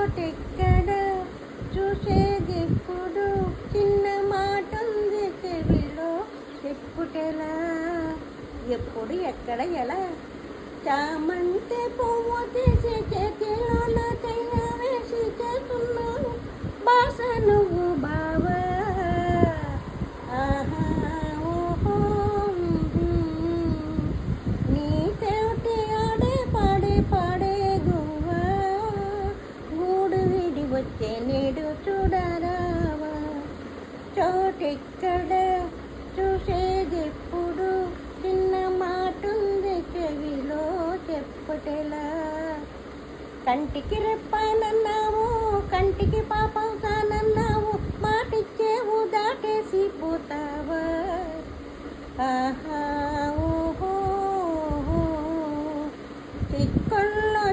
చోటెక్కడ చూసేదెప్పుడు చిన్న మాటుంది చెవిలో చెప్పుటెలా ఎప్పుడు ఎక్కడ ఎలా చామంతి పువ్వు తీసి చేతిలోన చెయ్య వేసి చేస్తున్నావు భాష నువ్వు బావా ఆహా ఓహో నీ చెవిటి ఆడే పాడే పాడే గువ్వా గూడు విడి వచ్చే నేడు చూడరావా చోటెక్కడ చూసేదెప్పుడు చిన్న మాటుంది చెవిలో చెప్పుటెలా కంటికి రెప్పానన్నావు కంటికి పాపవుతానన్నావు మాటిచ్చేవు దాటేసి పోతావా ఆహా ఓహో చిక్కుల్లో